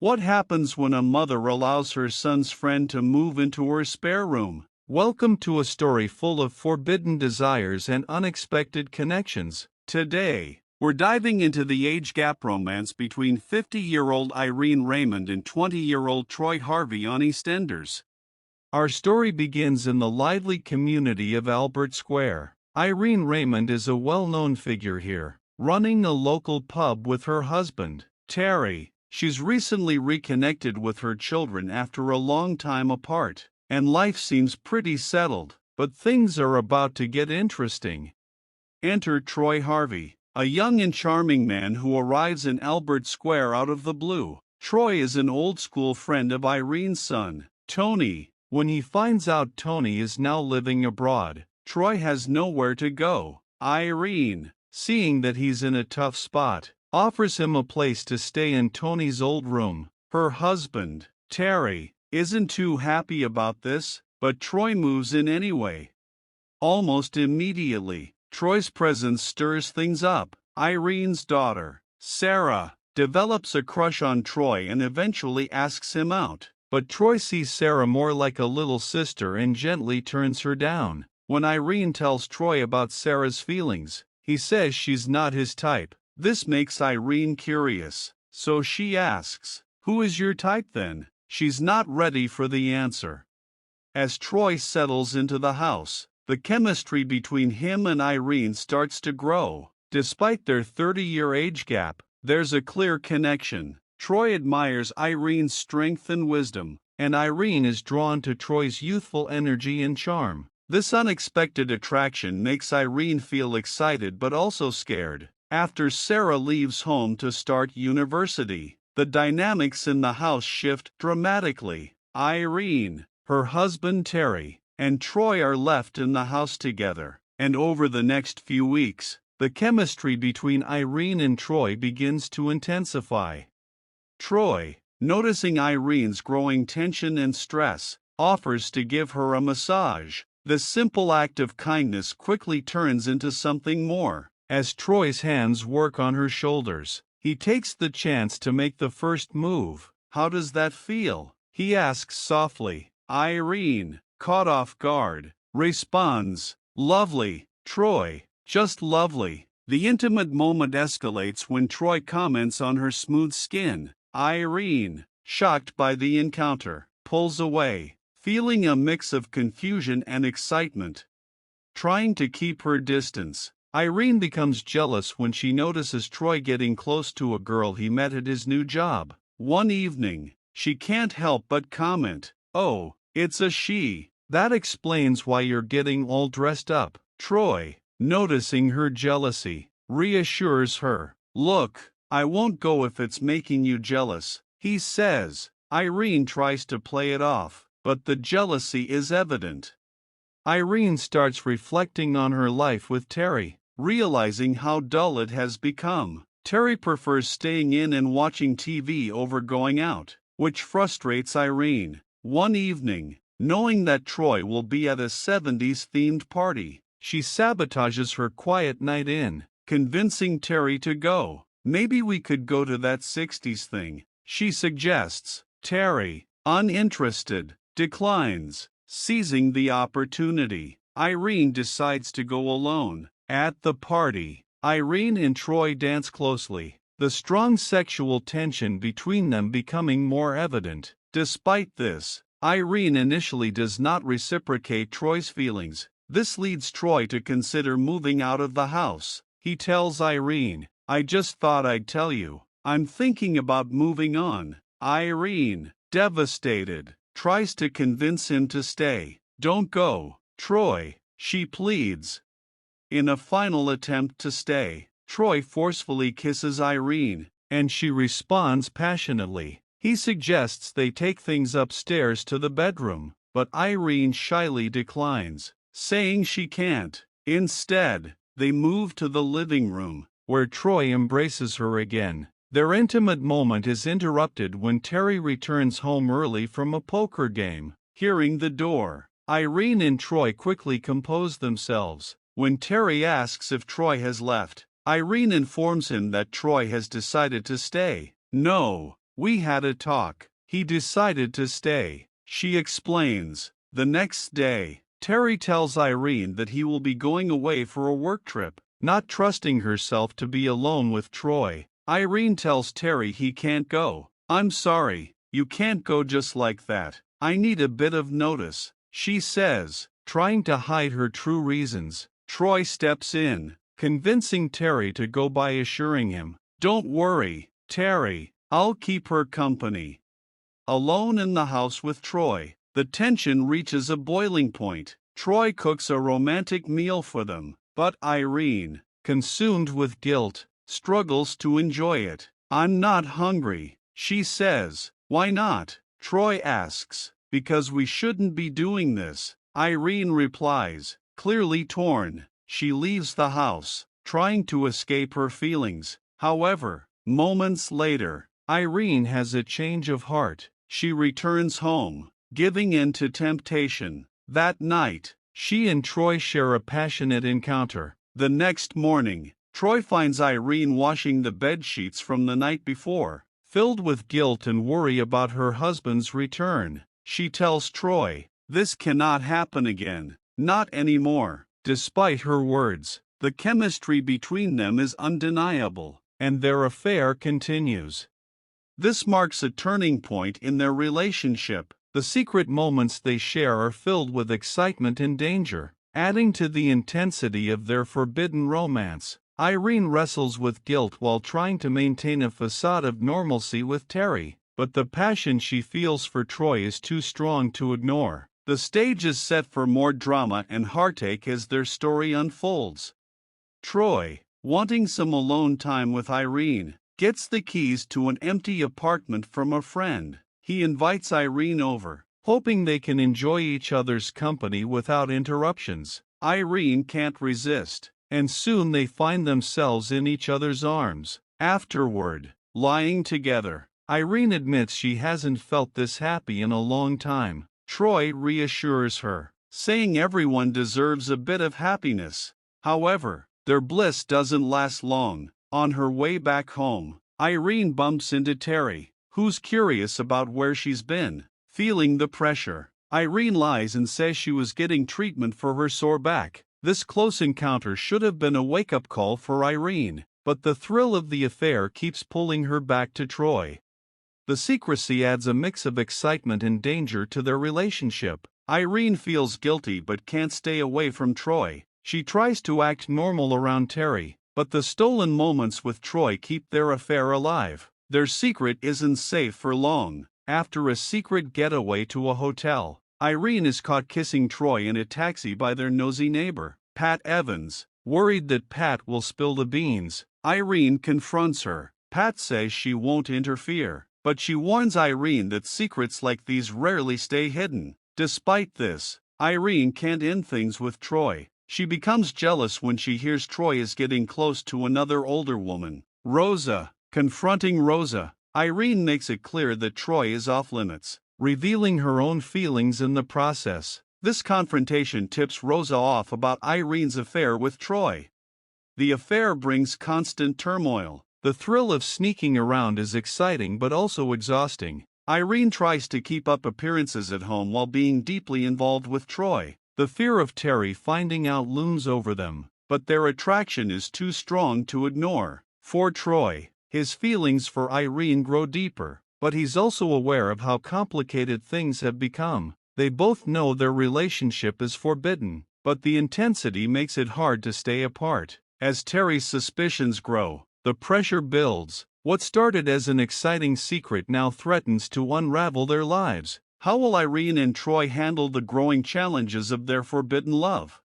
What happens when a mother allows her son's friend to move into her spare room? Welcome to a story full of forbidden desires and unexpected connections. Today, we're diving into the age gap romance between 50-year-old Irene Raymond and 20-year-old Troy Harvey on EastEnders. Our story begins in the lively community of Albert Square. Irene Raymond is a well-known figure here, running a local pub with her husband, Terry. She's recently reconnected with her children after a long time apart, and life seems pretty settled, but things are about to get interesting. Enter Troy Harvey, a young and charming man who arrives in Albert Square out of the blue. Troy is an old-school friend of Irene's son, Tony. When he finds out Tony is now living abroad, Troy has nowhere to go. Irene, seeing that he's in a tough spot, offers him a place to stay in Tony's old room. Her husband, Terry, isn't too happy about this, but Troy moves in anyway. Almost immediately, Troy's presence stirs things up. Irene's daughter, Sarah, develops a crush on Troy and eventually asks him out. But Troy sees Sarah more like a little sister and gently turns her down. When Irene tells Troy about Sarah's feelings, he says she's not his type. This makes Irene curious, so she asks, "Who is your type then?" She's not ready for the answer. As Troy settles into the house, the chemistry between him and Irene starts to grow. Despite their 30-year age gap, there's a clear connection. Troy admires Irene's strength and wisdom, and Irene is drawn to Troy's youthful energy and charm. This unexpected attraction makes Irene feel excited but also scared. After Sarah leaves home to start university, the dynamics in the house shift dramatically. Irene, her husband Terry, and Troy are left in the house together, and over the next few weeks, the chemistry between Irene and Troy begins to intensify. Troy, noticing Irene's growing tension and stress, offers to give her a massage. The simple act of kindness quickly turns into something more. As Troy's hands work on her shoulders, he takes the chance to make the first move. "How does that feel?" he asks softly. Irene, caught off guard, responds, "Lovely, Troy, just lovely." The intimate moment escalates when Troy comments on her smooth skin. Irene, shocked by the encounter, pulls away, feeling a mix of confusion and excitement. Trying to keep her distance, Irene becomes jealous when she notices Troy getting close to a girl he met at his new job. One evening, she can't help but comment, "Oh, it's a she. That explains why you're getting all dressed up." Troy, noticing her jealousy, reassures her. "Look, I won't go if it's making you jealous," he says. Irene tries to play it off, but the jealousy is evident. Irene starts reflecting on her life with Terry, realizing how dull it has become. Terry prefers staying in and watching TV over going out, which frustrates Irene. One evening, knowing that Troy will be at a 70s-themed party, she sabotages her quiet night in, convincing Terry to go. "Maybe we could go to that 60s thing," she suggests. Terry, uninterested, declines. Seizing the opportunity, Irene decides to go alone. At the party, Irene and Troy dance closely, the strong sexual tension between them becoming more evident. Despite this, Irene initially does not reciprocate Troy's feelings. This leads Troy to consider moving out of the house. He tells Irene, "I just thought I'd tell you. I'm thinking about moving on." Irene, devastated, tries to convince him to stay. "Don't go, Troy," she pleads. In a final attempt to stay, Troy forcefully kisses Irene, and she responds passionately. He suggests they take things upstairs to the bedroom, but Irene shyly declines, saying she can't. Instead, they move to the living room, where Troy embraces her again. Their intimate moment is interrupted when Terry returns home early from a poker game. Hearing the door, Irene and Troy quickly compose themselves. When Terry asks if Troy has left, Irene informs him that Troy has decided to stay. "No, We had a talk. He decided to stay. She explains. The next day, Terry tells Irene that he will be going away for a work trip, not trusting herself to be alone with Troy. Irene tells Terry he can't go. I'm sorry, you can't go just like that. I need a bit of notice, she says, trying to hide her true reasons. Troy steps in, convincing Terry to go by assuring him, "Don't worry, Terry, I'll keep her company." Alone in the house with Troy, the tension reaches a boiling point. Troy cooks a romantic meal for them, but Irene, consumed with guilt, struggles to enjoy it. "I'm not hungry," she says. "Why not?" Troy asks. "Because we shouldn't be doing this," Irene replies, clearly torn. She leaves the house, trying to escape her feelings. However, moments later, Irene has a change of heart. She returns home, giving in to temptation. That night, she and Troy share a passionate encounter. The next morning, Troy finds Irene washing the bed sheets from the night before. Filled with guilt and worry about her husband's return, she tells Troy, "This cannot happen again. Not anymore." Despite her words, the chemistry between them is undeniable, and their affair continues. This marks a turning point in their relationship. The secret moments they share are filled with excitement and danger, adding to the intensity of their forbidden romance. Irene wrestles with guilt while trying to maintain a facade of normalcy with Terry, but the passion she feels for Troy is too strong to ignore. The stage is set for more drama and heartache as their story unfolds. Troy, wanting some alone time with Irene, gets the keys to an empty apartment from a friend. He invites Irene over, hoping they can enjoy each other's company without interruptions. Irene can't resist, and soon they find themselves in each other's arms. Afterward, lying together, Irene admits she hasn't felt this happy in a long time. Troy reassures her, saying everyone deserves a bit of happiness. However, their bliss doesn't last long. On her way back home, Irene bumps into Terry, who's curious about where she's been. Feeling the pressure, Irene lies and says she was getting treatment for her sore back. This close encounter should have been a wake-up call for Irene, but the thrill of the affair keeps pulling her back to Troy. The secrecy adds a mix of excitement and danger to their relationship. Irene feels guilty but can't stay away from Troy. She tries to act normal around Terry, but the stolen moments with Troy keep their affair alive. Their secret isn't safe for long. After a secret getaway to a hotel, Irene is caught kissing Troy in a taxi by their nosy neighbor, Pat Evans. Worried that Pat will spill the beans, Irene confronts her. Pat says she won't interfere, but she warns Irene that secrets like these rarely stay hidden. Despite this, Irene can't end things with Troy. She becomes jealous when she hears Troy is getting close to another older woman, Rosa. Confronting Rosa, Irene makes it clear that Troy is off-limits, revealing her own feelings in the process. This confrontation tips Rosa off about Irene's affair with Troy. The affair brings constant turmoil. The thrill of sneaking around is exciting but also exhausting. Irene tries to keep up appearances at home while being deeply involved with Troy. The fear of Terry finding out looms over them, but their attraction is too strong to ignore. For Troy, his feelings for Irene grow deeper, but he's also aware of how complicated things have become. They both know their relationship is forbidden, but the intensity makes it hard to stay apart. As Terry's suspicions grow, the pressure builds. What started as an exciting secret now threatens to unravel their lives. How will Irene and Troy handle the growing challenges of their forbidden love?